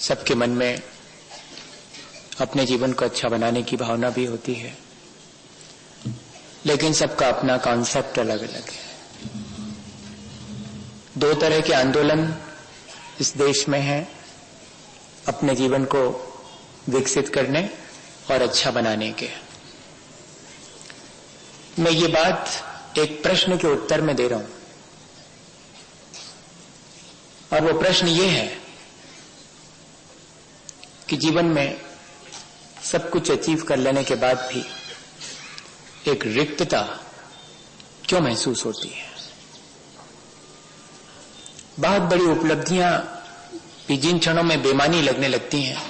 सबके मन में अपने जीवन को अच्छा बनाने की भावना भी होती है, लेकिन सबका अपना कॉन्सेप्ट अलग अलग है। दो तरह के आंदोलन इस देश में हैं, अपने जीवन को विकसित करने और अच्छा बनाने के। मैं ये बात एक प्रश्न के उत्तर में दे रहा हूं, और वो प्रश्न ये है कि जीवन में सब कुछ अचीव कर लेने के बाद भी एक रिक्तता क्यों महसूस होती है। बहुत बड़ी उपलब्धियां भी जिन क्षणों में बेमानी लगने लगती हैं,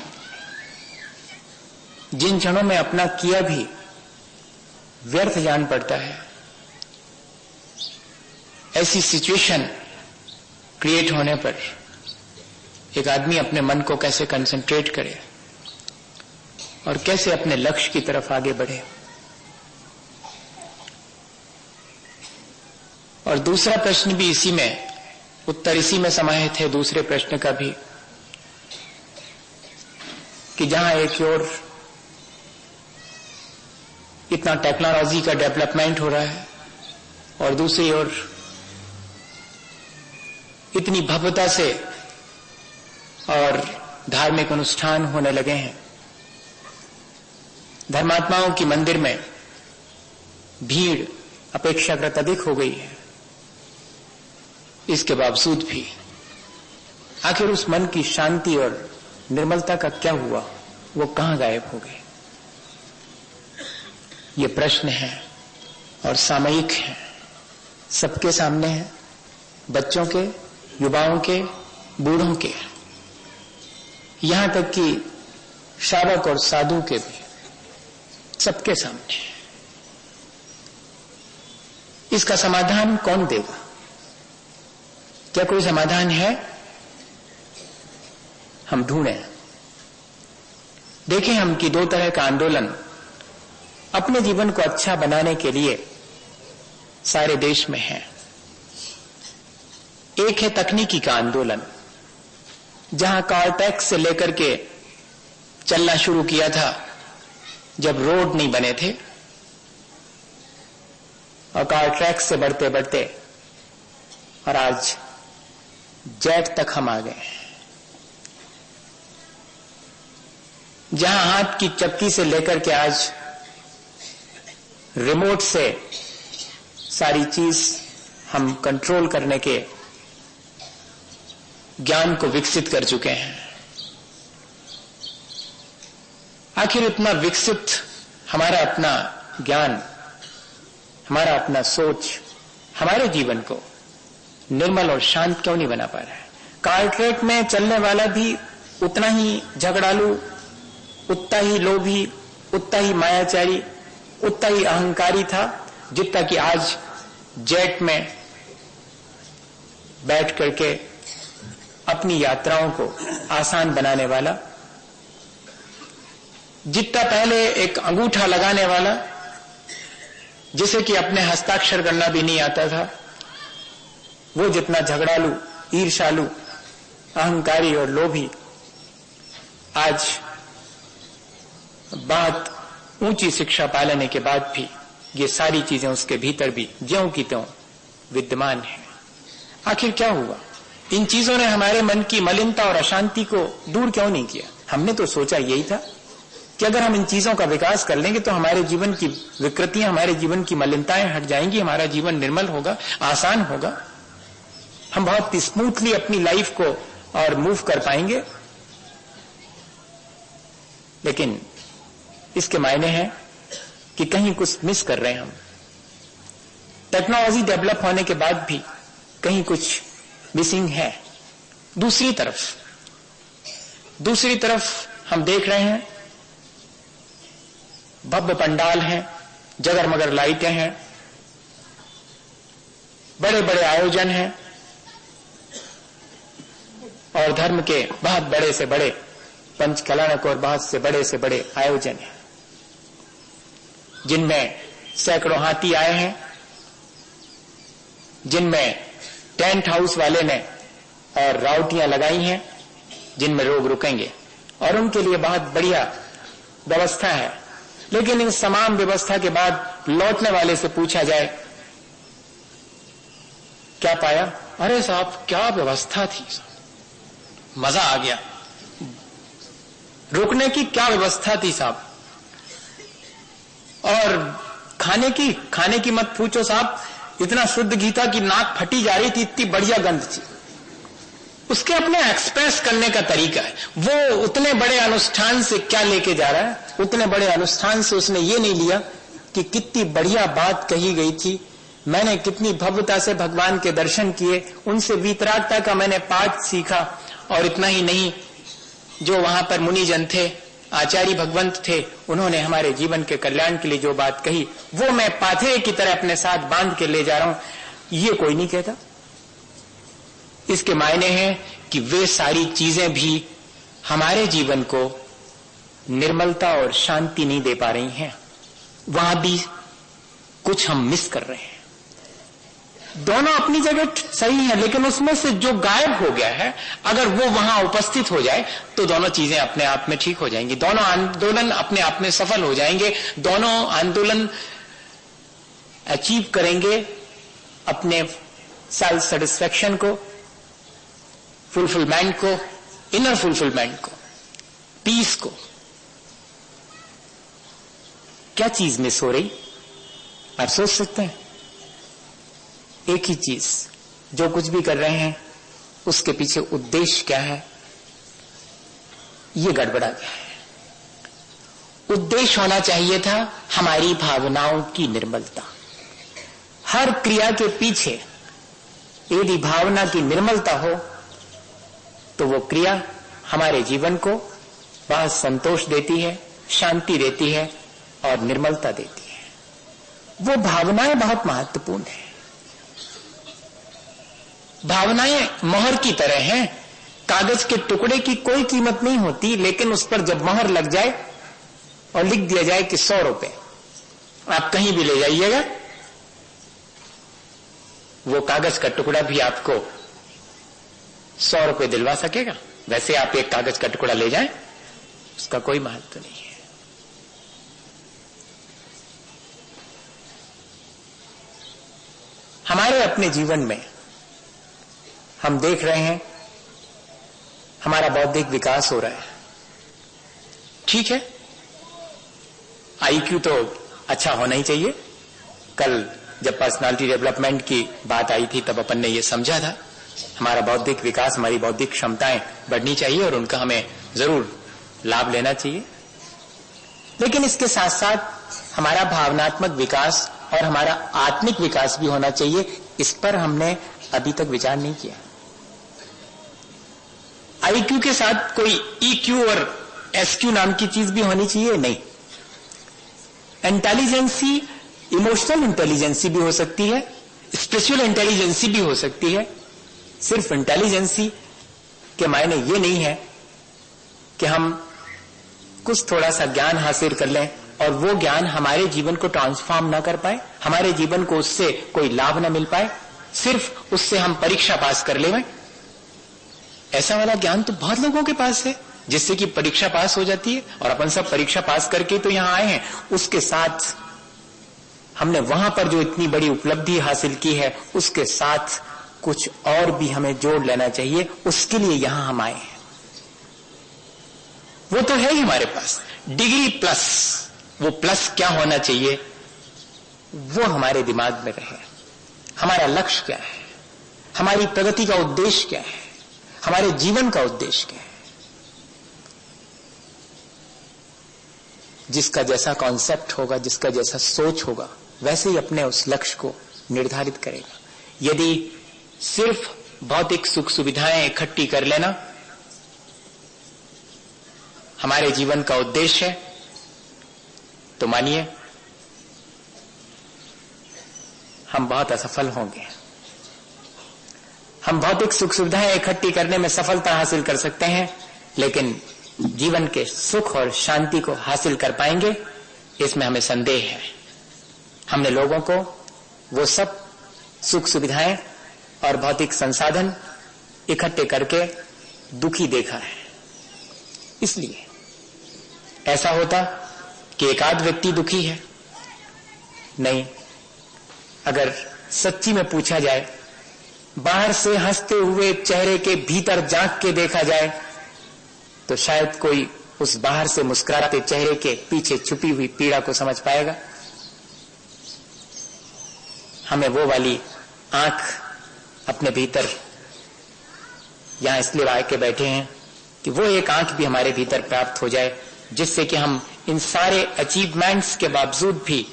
जिन क्षणों में अपना किया भी व्यर्थ जान पड़ता है, ऐसी सिचुएशन क्रिएट होने पर एक आदमी अपने मन को कैसे कंसंट्रेट करे और कैसे अपने लक्ष्य की तरफ आगे बढ़े। और दूसरा प्रश्न भी इसी में, उत्तर इसी में समाहित है दूसरे प्रश्न का भी, कि जहां एक ओर इतना टेक्नोलॉजी का डेवलपमेंट हो रहा है और दूसरी ओर इतनी भव्यता से और धार्मिक अनुष्ठान होने लगे हैं, धर्मात्माओं की मंदिर में भीड़ अपेक्षाकृत अधिक हो गई है, इसके बावजूद भी आखिर उस मन की शांति और निर्मलता का क्या हुआ, वो कहां गायब हो गए। ये प्रश्न है और सामयिक है, सबके सामने है, बच्चों के, युवाओं के, बूढ़ों के, यहां तक कि श्रावक और साधु के भी, सबके सामने। इसका समाधान कौन देगा? क्या कोई समाधान है? हम ढूंढें। देखें हम कि दो तरह का आंदोलन अपने जीवन को अच्छा बनाने के लिए सारे देश में है। एक है तकनीकी का आंदोलन, जहां कार टैक्स से लेकर के चलना शुरू किया था जब रोड नहीं बने थे, और कार ट्रैक से बढ़ते बढ़ते और आज जेट तक हम आ गए, जहां हाथ की चक्की से लेकर के आज रिमोट से सारी चीज हम कंट्रोल करने के ज्ञान को विकसित कर चुके हैं। आखिर इतना विकसित हमारा अपना ज्ञान, हमारा अपना सोच हमारे जीवन को निर्मल और शांत क्यों नहीं बना पा रहा है? कार ट्रैक में चलने वाला भी उतना ही झगड़ालू, उतना ही लोभी, उतना ही मायाचारी, उतना ही अहंकारी था जितना कि आज जेट में बैठ करके अपनी यात्राओं को आसान बनाने वाला, जितना पहले एक अंगूठा लगाने वाला जिसे कि अपने हस्ताक्षर करना भी नहीं आता था, वो जितना झगड़ालू, ईर्ष्यालु, अहंकारी और लोभी आज बात ऊंची शिक्षा पा लेने के बाद भी ये सारी चीजें उसके भीतर भी ज्यों की त्यों विद्यमान है। आखिर क्या हुआ? इन चीजों ने हमारे मन की मलिनता और अशांति को दूर क्यों नहीं किया? हमने तो सोचा यही था कि अगर हम इन चीजों का विकास कर लेंगे तो हमारे जीवन की विकृतियां, हमारे जीवन की मलिनताएं हट जाएंगी, हमारा जीवन निर्मल होगा, आसान होगा, हम बहुत स्मूथली अपनी लाइफ को और मूव कर पाएंगे। लेकिन इसके मायने हैं कि कहीं कुछ मिस कर रहे हैं हम। टेक्नोलॉजी डेवलप होने के बाद भी कहीं कुछ मिसिंग है। दूसरी तरफ हम देख रहे हैं भव्य पंडाल हैं, जगरमगर लाइटें हैं, बड़े बड़े आयोजन हैं और धर्म के बहुत बड़े से बड़े पंचकल्याणक और बहुत से बड़े आयोजन हैं, जिनमें सैकड़ों हाथी आए हैं, जिनमें टेंट हाउस वाले ने और राउटियां लगाई हैं, जिनमें रोग रुकेंगे और उनके लिए बहुत बढ़िया व्यवस्था है। लेकिन इस तमाम व्यवस्था के बाद लौटने वाले से पूछा जाए क्या पाया? अरे साहब क्या व्यवस्था थी, मजा आ गया। रुकने की क्या व्यवस्था थी साहब, और खाने की मत पूछो साहब, इतना शुद्ध घी था कि नाक फटी जा रही थी, इतनी बढ़िया गंध थी। उसके अपने एक्सप्रेस करने का तरीका है। वो उतने बड़े अनुष्ठान से क्या लेके जा रहा है, उतने बड़े अनुष्ठान से उसने ये नहीं लिया कि कितनी बढ़िया बात कही गई थी, मैंने कितनी भव्यता से भगवान के दर्शन किए, उनसे वीतरागता का मैंने पाठ सीखा। और इतना ही नहीं, जो वहां पर मुनिजन थे, आचार्य भगवंत थे, उन्होंने हमारे जीवन के कल्याण के लिए जो बात कही वो मैं पाथेय की तरह अपने साथ बांध के ले जा रहा हूं, ये कोई नहीं कहता। इसके मायने हैं कि वे सारी चीजें भी हमारे जीवन को निर्मलता और शांति नहीं दे पा रही हैं, वहां भी कुछ हम मिस कर रहे हैं। दोनों अपनी जगह सही है, लेकिन उसमें से जो गायब हो गया है, अगर वो वहां उपस्थित हो जाए तो दोनों चीजें अपने आप में ठीक हो जाएंगी, दोनों आंदोलन अपने आप में सफल हो जाएंगे, दोनों आंदोलन अचीव करेंगे अपने सेल्फ सेटिस्फैक्शन को, फुलफिलमेंट को, इनर फुलफिलमेंट को, पीस को। क्या चीज मिस हो रही? आप सोच सकते हैं। एक ही चीज, जो कुछ भी कर रहे हैं उसके पीछे उद्देश्य क्या है, ये गड़बड़ा गया है। उद्देश्य होना चाहिए था हमारी भावनाओं की निर्मलता। हर क्रिया के पीछे यदि भावना की निर्मलता हो तो वो क्रिया हमारे जीवन को बहुत संतोष देती है, शांति देती है और निर्मलता देती है। वो भावनाएं बहुत महत्वपूर्ण है। भावनाएं मोहर की तरह हैं। कागज के टुकड़े की कोई कीमत नहीं होती, लेकिन उस पर जब मोहर लग जाए और लिख दिया जाए कि 100 रुपए, आप कहीं भी ले जाइएगा, वो कागज का टुकड़ा भी आपको 100 रुपए दिलवा सकेगा। वैसे आप एक कागज का टुकड़ा ले जाएं, उसका कोई महत्व नहीं है। हमारे अपने जीवन में हम देख रहे हैं हमारा बौद्धिक विकास हो रहा है, ठीक है, आईक्यू तो अच्छा होना ही चाहिए। कल जब पर्सनालिटी डेवलपमेंट की बात आई थी तब अपन ने ये समझा था हमारा बौद्धिक विकास, हमारी बौद्धिक क्षमताएं बढ़नी चाहिए और उनका हमें जरूर लाभ लेना चाहिए। लेकिन इसके साथ साथ हमारा भावनात्मक विकास और हमारा आत्मिक विकास भी होना चाहिए। इस पर हमने अभी तक विचार नहीं किया। आईक्यू के साथ कोई ईक्यू और एसक्यू नाम की चीज भी होनी चाहिए? नहीं। इंटेलिजेंसी इमोशनल इंटेलिजेंसी भी हो सकती है, स्पिरिचुअल इंटेलिजेंसी भी हो सकती है। सिर्फ इंटेलिजेंसी के मायने ये नहीं है कि हम कुछ थोड़ा सा ज्ञान हासिल कर लें और वो ज्ञान हमारे जीवन को ट्रांसफॉर्म ना कर पाए, हमारे जीवन को उससे कोई लाभ ना मिल पाए, सिर्फ उससे हम परीक्षा पास कर लें। ऐसा वाला ज्ञान तो बहुत लोगों के पास है जिससे कि परीक्षा पास हो जाती है, और अपन सब परीक्षा पास करके तो यहां आए हैं। उसके साथ हमने वहां पर जो इतनी बड़ी उपलब्धि हासिल की है उसके साथ कुछ और भी हमें जोड़ लेना चाहिए। उसके लिए यहां हम आए हैं। वो तो है ही हमारे पास डिग्री प्लस, वो प्लस क्या होना चाहिए वो हमारे दिमाग में रहे। हमारा लक्ष्य क्या है, हमारी प्रगति का उद्देश्य क्या है, हमारे जीवन का उद्देश्य क्या है। जिसका जैसा कॉन्सेप्ट होगा, जिसका जैसा सोच होगा, वैसे ही अपने उस लक्ष्य को निर्धारित करेगा। यदि सिर्फ भौतिक सुख सुविधाएं इकट्ठी कर लेना हमारे जीवन का उद्देश्य है तो मानिए हम बहुत असफल होंगे। हम भौतिक सुख सुविधाएं इकट्ठी करने में सफलता हासिल कर सकते हैं, लेकिन जीवन के सुख और शांति को हासिल कर पाएंगे इसमें हमें संदेह है। हमने लोगों को वो सब सुख सुविधाएं और भौतिक संसाधन इकट्ठे करके दुखी देखा है, इसलिए ऐसा होता कि एक आध व्यक्ति दुखी है नहीं, अगर सच्ची में पूछा जाए, बाहर से हंसते हुए चेहरे के भीतर झांक के देखा जाए, तो शायद कोई उस बाहर से मुस्कुराते चेहरे के पीछे छुपी हुई पीड़ा को समझ पाएगा। हमें वो वाली आंख अपने भीतर यहां इसलिए ला के बैठे हैं कि वो एक आंख भी हमारे भीतर प्राप्त हो जाए, जिससे कि हम इन सारे अचीवमेंट्स के बावजूद भी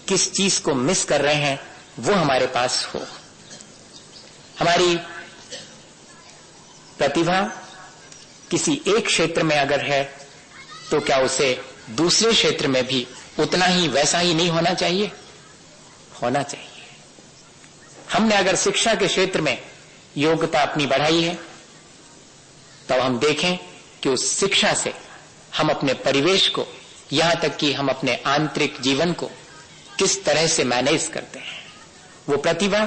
किस चीज को मिस कर रहे हैं वो हमारे पास हो। हमारी प्रतिभा किसी एक क्षेत्र में अगर है तो क्या उसे दूसरे क्षेत्र में भी उतना ही वैसा ही नहीं होना चाहिए? होना चाहिए। हमने अगर शिक्षा के क्षेत्र में योग्यता अपनी बढ़ाई है, तब हम देखें कि उस शिक्षा से हम अपने परिवेश को, यहां तक कि हम अपने आंतरिक जीवन को किस तरह से मैनेज करते हैं। वो प्रतिभा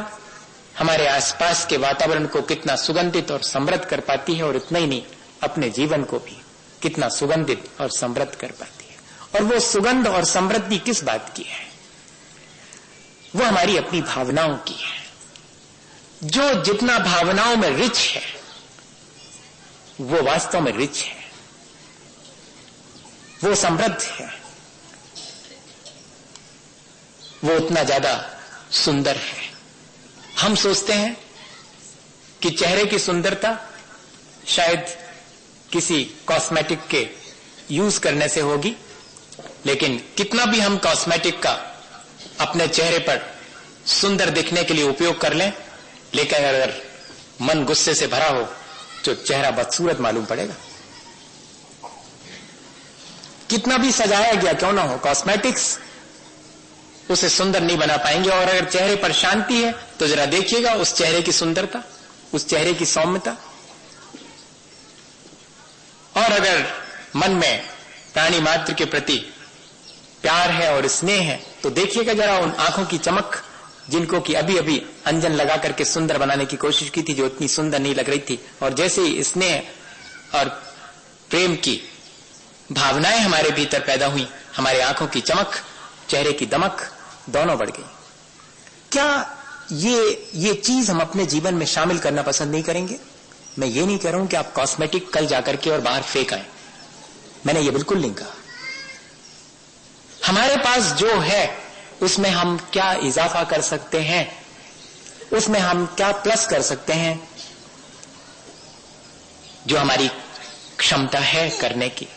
हमारे आसपास के वातावरण को कितना सुगंधित और समृद्ध कर पाती है, और इतना ही नहीं, अपने जीवन को भी कितना सुगंधित और समृद्ध कर पाती है। और वो सुगंध और समृद्धि किस बात की है? वो हमारी अपनी भावनाओं की है। जो जितना भावनाओं में रिच है, वो वास्तव में रिच है, वो समृद्ध है, वो उतना ज्यादा सुंदर है। हम सोचते हैं कि चेहरे की सुंदरता शायद किसी कॉस्मेटिक के यूज करने से होगी, लेकिन कितना भी हम कॉस्मेटिक का अपने चेहरे पर सुंदर दिखने के लिए उपयोग कर लें, लेकिन अगर मन गुस्से से भरा हो तो चेहरा बदसूरत मालूम पड़ेगा। कितना भी सजाया गया क्यों ना हो, कॉस्मेटिक्स उसे सुंदर नहीं बना पाएंगे। और अगर चेहरे पर शांति है तो जरा देखिएगा उस चेहरे की सुंदरता, उस चेहरे की सौम्यता। और अगर मन में प्राणी मात्र के प्रति प्यार है और स्नेह है, तो देखिएगा जरा उन आंखों की चमक, जिनको कि अभी अभी अंजन लगा करके सुंदर बनाने की कोशिश की थी, जो इतनी सुंदर नहीं लग रही थी। और जैसे ही स्नेह और प्रेम की भावनाएं हमारे भीतर पैदा हुई, हमारे आंखों की चमक, चेहरे की दमक दोनों बढ़ गई। क्या ये चीज हम अपने जीवन में शामिल करना पसंद नहीं करेंगे? मैं ये नहीं कह रहा हूं कि आप कॉस्मेटिक कल जाकर के और बाहर फेंक आए, मैंने ये बिल्कुल नहीं कहा। हमारे पास जो है उसमें हम क्या इजाफा कर सकते हैं, उसमें हम क्या प्लस कर सकते हैं, जो हमारी क्षमता है करने की,